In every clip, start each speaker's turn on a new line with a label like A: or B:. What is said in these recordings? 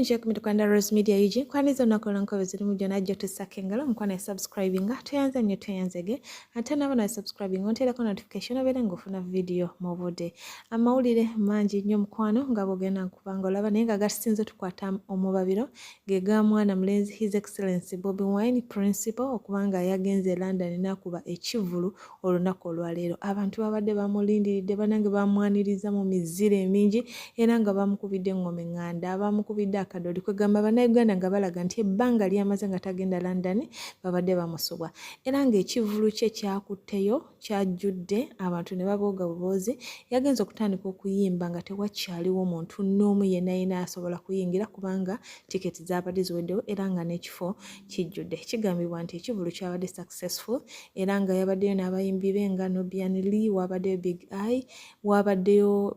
A: Mulungi kumitukwanda Rose Media UG kwaniza nakola nkobe ziri mu jona ajja tusaka engalo mukwana subscribing tuyanze nnyo tuyanzege ate nabo na subscribing onterako notification obere ngofuna video mobode amawulire mangi nnyo mukwano nga bogenda kubanga olaba naye nga gasinze tukwata omubabiro ge ga mwana mulenzi His Excellency Bobi Wine Principal okubanga yagenze London nakuba ekivulu olunaku olwaleero abantu babadde bamulindiridde banange bamwaniriza mu mizire mingi era nga bamukubidde ngome nganda abamukubidde akadoli kwegamba bannayuganda nga balaga nti ebbanga lyamaze nga tagenda London babadde bamusobwa era nga ekivulu kye kyakutteyo kyajjudde abantu ne babooga buboozi yagenze okutandika okuyimba nga tewakyaliwo omuntu n'omu yenna asobola kuyingira kubanga tiketi zabadde ziweddewo era nga n'ekifo kijjudde kigambibwa nti ekivulu kyabadde successful era nga yabaddeyo n'abayimbi be nga Nobian Lee wabaddeyo Big Eye wabaddeyo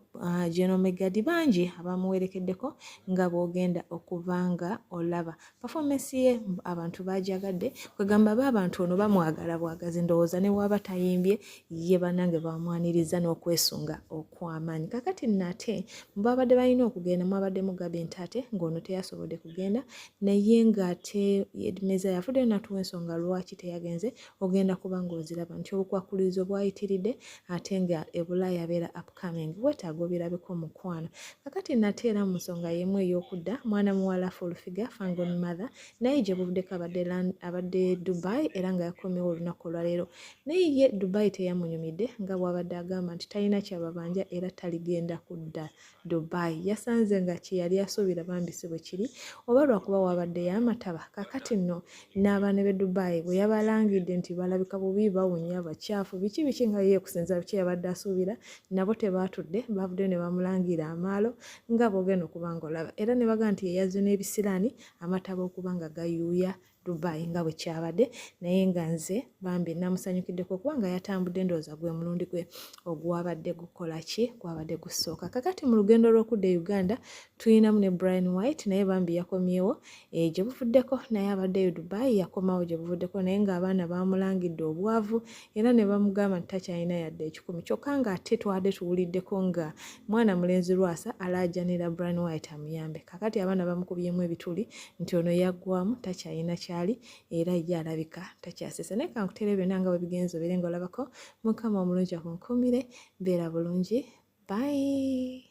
A: General Megadi bangi abamuwerekeddeko nga bogenda okubanga olaba performance ye abantu bajagadde kwegamba abantu ono bamwagala bwagazi ndowooza ne waba tayimbye ye banange bamwaniriza n'okwesunga okw'amaanyi kakati nate babadde balina okugenda mwabadde Mugabe Ntate ng'ono teyasobodde kugenda naye ng'ate Edmeza yafudde natuwa ensonga lwaki teyagenze ogenda kubanga oziraba nti obukwakulizo bwayitiridde ate nga Ebulaaya abeera upcoming wetaaga obirabeko mukwano kakati nate era mu nsonga yemu ey'okudda mwana muwala full figure Fangon Mother naye gye buvuddeko abadde Dubai era nga yakomyewo olunaku olwaleero naye ye Dubai teyamunyumidde nga bw'abadde agamba nti talina kyababanja era taligenda kudda Dubai yasanze nga kye yali asuubira bambisi bwe kiri oba lwakuba wabadde y'amataba kakati nno n'abaana b'e Dubai bwe yabalangidde nti balabika bubi bawunya bakyafu biki nga ye kusinza biki yabadde asuubira nabo tebaatudde bavudde ne bamulangira amaalo nga bogenda okubanga olaba era ne baga nti yazze n'ebisiraani amataba okuba nga gayuuya Dubai nga bwe kyabadde naye nga nze bambi namusanyukiddeko kubanga yatambudde ndowooza gwe mulundi gwe ogwabadde gukola ki gwabadde gusooka kakati mu lugendo lw'okudda e Uganda tulinamu ne Brian White naye bambi yakomyewo gye buvuddeko naye abaddeyo Dubai yakomawo gye buvuddeko naye ng'abaana bamulangidde obwavu era ne bamugamba nti takyalina yadde ekikumi kyokka nga ate twadde tuwuliddeko nga mwana mulenzi Lwasa alaajanira Brian White amuyambe kakati abaana bamukubyemu ebituli nti ono yaggwamu takyalina kyali era ye alabika takyasese naye kankutere byonna nga bwe bigenze obeere ng'olabako Mukama omulungi akunkumire beera bulungi bye.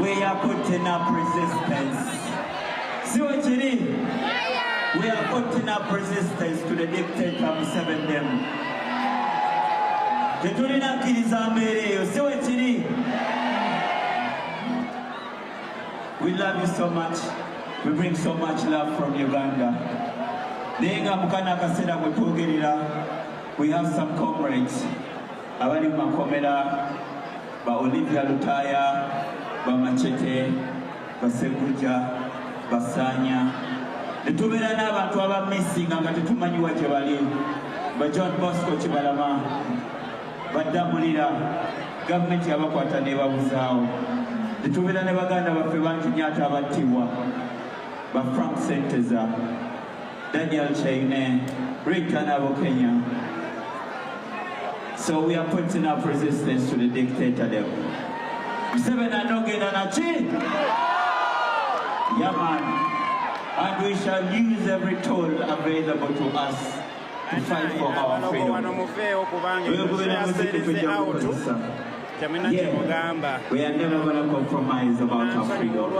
B: We are putting up resistance to the dictator of seven them. Tetulina kkiriza mbeera eyo si we kiri. We love you so much. We bring so much love from Uganda. Naye nga mukana akaseera mwe twogerera, we have some comrades abali mu makomera ba Olivia Lutaya, ba Machete, ba Seguja, ba Sanya. Netubeera n'abantu abamissinga nga tetumanyiwa gye bali ba John Bosco Kibalama baddamulira gavumenti yabakwata n'ebabuzaawo. Netubeera ne baganda baffe bangi nnyo ate abattibwa ba Frank Senteza, Daniel Chaine, Rita Nabo Kenya. So we are putting up resistance to the dictator them. Museveni anogenda nachi? Yeah man. And we shall use every tool available to us to fight for our freedom. Yeah. We are never going to compromise about our freedom.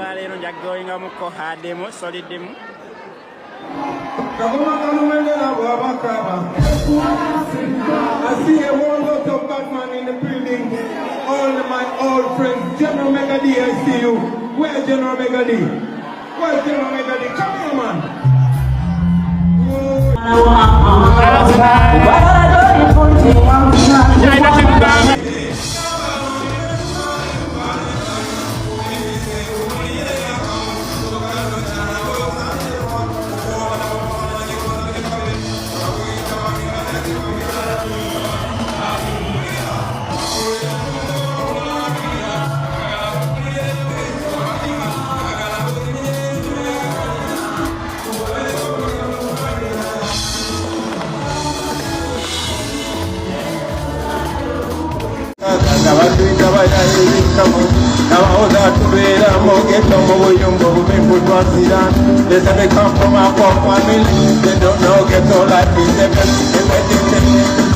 C: I see a whole lot of Batman in the building. All my old friends, General Megadi, I see you. Where's General Megadi? Where's General Megadi? Come here, man. South Sudan. They say they come from a poor family. They don't know ghetto life is the best. They went in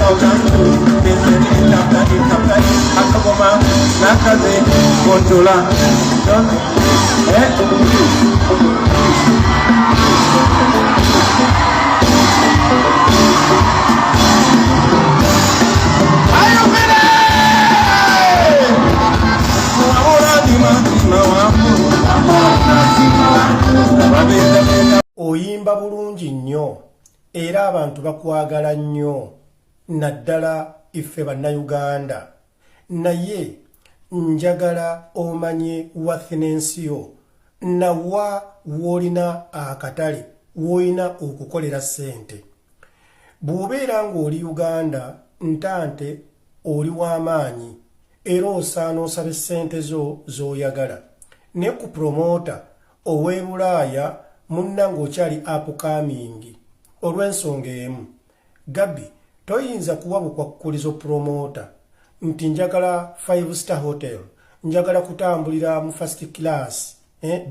C: 2002. They say it's after this, after this. Akagoma, Nakaze, Montula.
D: Oyimba bulungi nnyo era abantu bakwagala nnyo naddala iffe bannayuganda naye njagala omanye wathinensi yo nawa w'olina akatale w'olina okukolera ssente bw'obeera ng'oli Uganda ntante oli w'amaanyi era osaana osabe ssente zo z'oyagala ne ku promota ow'e Bulaaya munna ng'okyali upcoming olw'ensonga emu Gabi toyinza kuwabukwa kukulizo promota nti njagala 5-star hotel njagala kutambulira mu first class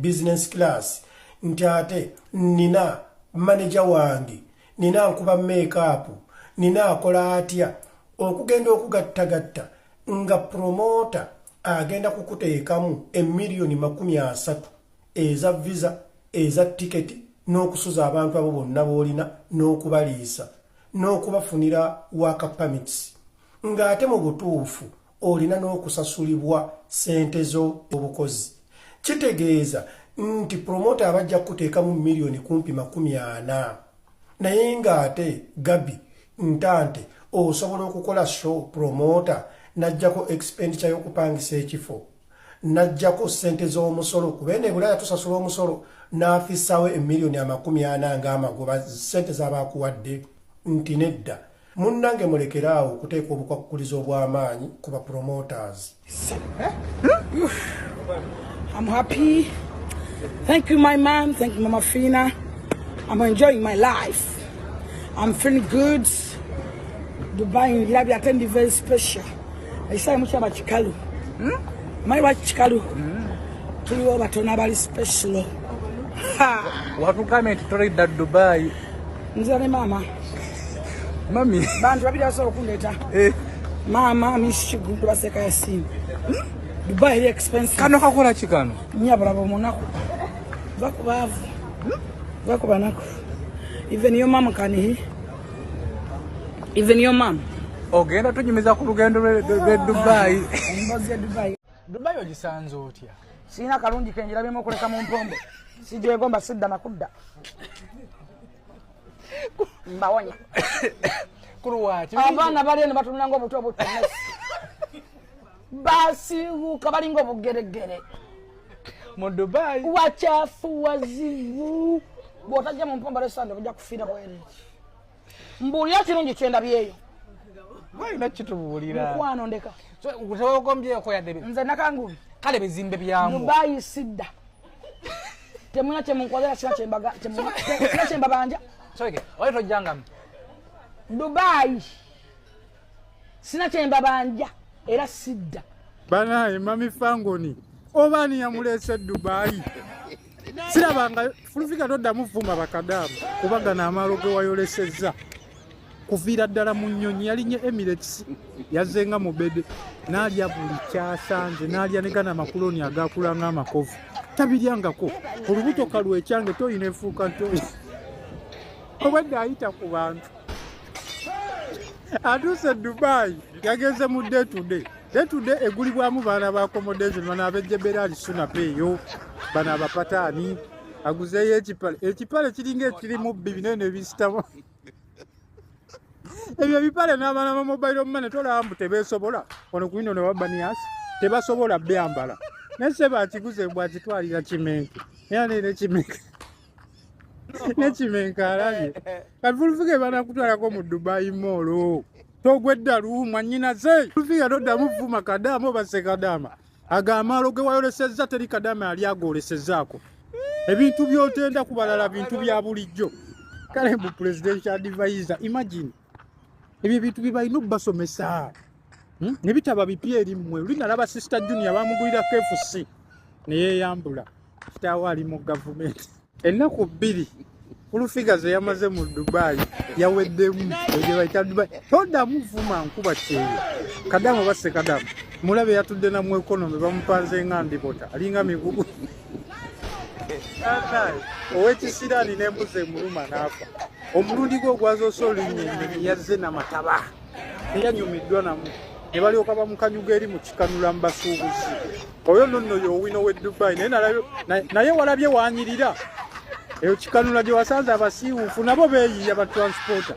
D: business class nti ate nina manager wange nina nkuba make-up nina akola atya okugenda okugattagatta nga promota agenda kukuteekamu emiliyoni 30 eza visa eza tiketi n'okusuza abantu abo bonna b'olina n'okubaliisa n'okubafunira waka permits ng'ate mu butuufu olina n'okusasulibwa ssente zo obukozi kitegeeza nti promota abajja kuteekamu miliyoni kumpi 40 naye ng'ate Gabi ntante osobola okukola show promota najjako expenditure y'okupangisa ekifo najjako ssente z'omusolo kubeera e Bulaaya tusasula omusolo n'afissawo emiliyoni 40 ng'amagoba ssente z'abaakuwadde nti nedda munnange mulekeraawo okuteeka obukwakkulizo obw'amaanyi ku ba promoters.
E: I'm happy. Thank you, my mom. Thank you, Mama Fina. I'm enjoying my life. I'm feeling good. Dubai in Labi attended very special. I say much about Chikalu. My wife Chikalu. To you over to Nabali special.
F: What will come to trade that Dubai?
E: Nzane mama.
F: Mami.
E: Bantu babida so kuneta. Mama mishigundu baseka yasin. Dubai is expensive.
F: Kano kakola chikano.
E: Nyabula bomonako. Bakubavu. Bakubanako. Even your mom can he. Even your mom.
F: Ogenda tunyumiza ku lugendo lwe Dubai.
E: Mbaze Dubai.
F: Dubai ogisanze otya?
E: Sina kalungi kenjira bimo kuleka mu mpombo. Sije gomba sidda nakudda. Mbawonya.
F: Kuruwachi.
E: Abana bali ne batunanga obuto obuto. Basi ukabalingo bugeregere.
F: Mu Dubai.
E: Wachafu wazivu. Botaje mu mpombo resande kujja kufira bwere. Mbulya kirungi kyenda byeyo.
F: Wai nakitubulira.
E: Mukwano ndeka.
F: So ugombye ko yadebe.
E: Nze nakangu.
F: Kale bezimbe byamu.
E: Dubai sidda. Temuna chemunkolera sina chembaga temuna sina chembabanja.
F: Soike, oyo tojanga.
E: Dubai. Sina chembabanja era sidda.
G: Bana mami fangoni. Obani yamulese Dubai. Sirabanga fulufika todda muvuma bakadamu kubaga na amaloge wayolesezza. Kuvira ddala mu nnyonyi yalinye Emirates yazenga mu bede n'alya buli kyasanze n'alya ne gana makuloni agakula ng'amakovu tabiryangako olubuto kalwe ekyange toyina efuuka ntoyi obadde ayita ku bantu atuuse Dubai yageze mu day to day egulibwamu baana ba accommodation bana abejjebera alisuna peeyo bana abapataani aguzeeyo ekipale kiringa ekirimu binene bisitamo ebyo bipale n'abaana ba mobile money tolaba tebeesobola ono kuino ne wabanias tebasobola byambala nese bakiguze bwakitwalira kimenke yani ne kimenke alabye kavulufuge banakutwalako mu Dubai mall togwedda luumwa nnyinaze tulufiga toddamu vuma kadaama obase kadaama agaamaalo ge wayolesezza teri kadaama yali agoolesezaako ebintu by'otenda ku balala bintu bya bulijjo kale mu presidential advisor imagine ebyo bintu bibalina obbasomesa ne bitaba bipya eri mmwe luli nalaba sister junior bamugulira KFC ne yeeyambula kitaawe ali mu gavumenti ennaku 2 full figures yamaze mu Dubai yaweddemu egye bayita Dubai toddamu vuma nkuba kyeyo Kadamu basse Kadamu mulabe yatudde na mu economy bamupanze ngandi bota alinga migugu owekisirani nembuze muluma nafa omulundi gwo gwazosola ennyonyi yazze namataba eyanyumiddwa namu ne balyoka bamukanyuga eri mu kikanula mu basuubuzi oyo nonno y'owino w'e Dubai naye walabye wanyirira eyo kikanula gye wasanze abasiiwuufu nabo beeyiya batransporta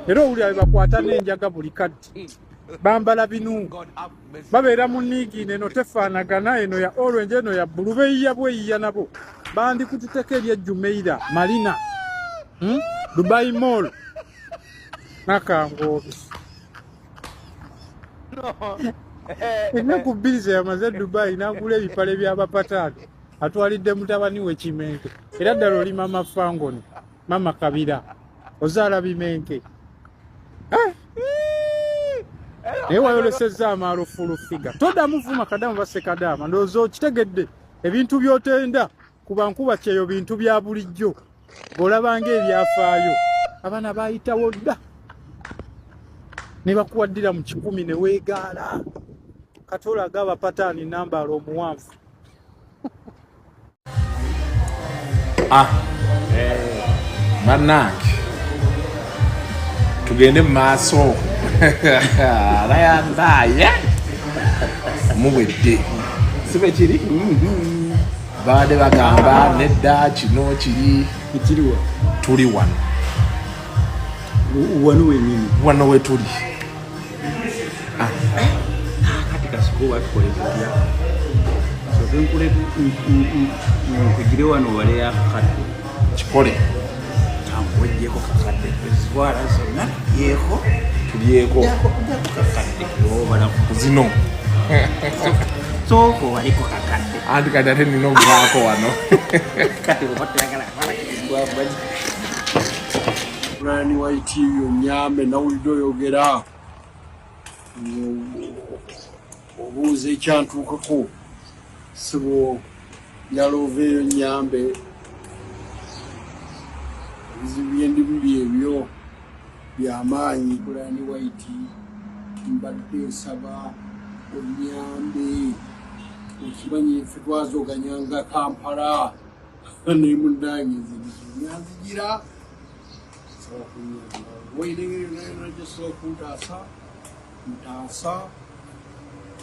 G: era owulira bakwata n'enjaga buli kaddi bambala binungu babeera mu niigini eno tefaanagana eno ya orange eno ya bbulu beeyiya bweyiya nabo bandi kututeka erya Jumeirah Marina Dubai Mall nakangoobi ennaku 2 ze yamaze Dubai n'agula ebipale by'abapataani atwalidde mutabani we Kimenke era ddala oli mama Fangoni mama Kabira ozaala bimenke naye wayolesezza amaalo full figure toddamu vuma Kadamu basse Kadamu ndowooza okitegedde ebintu by'otenda kuba nkuba kyeyo bintu bya bulijjo bw'olabanga ebyafaayo abaana baayitawo dda ne bakuwaddira mu 10 ne weegaala katolaga abapataani nambala omuwanvu
C: Manake tugende mu maaso nayandaye muwedde sibe kiri baade bagamba nedda kino kiri
H: Kitiriwa
C: tuli wano wano we tuli
H: katika siku watu kuelezea so kule kujire wano wale ya kati
C: kikole
H: wejeko kakade swala sona yeko
C: tuliyeko
H: kakade yo bana
C: zino
H: so ko waliko kakade
C: andi kadate nino ngako wano
H: kati batagala kwa baji
I: Rani waiti yo nyambe na ulido yogera obuze kyantukako sibo yalove yo nyambe bizibyendi byebyo byamaanyi Rani waiti mbadde saba onyambe ukimanyi fitwazo ganyanga Kampala ne mundanyi zinyanzigira waiting in just so mutasa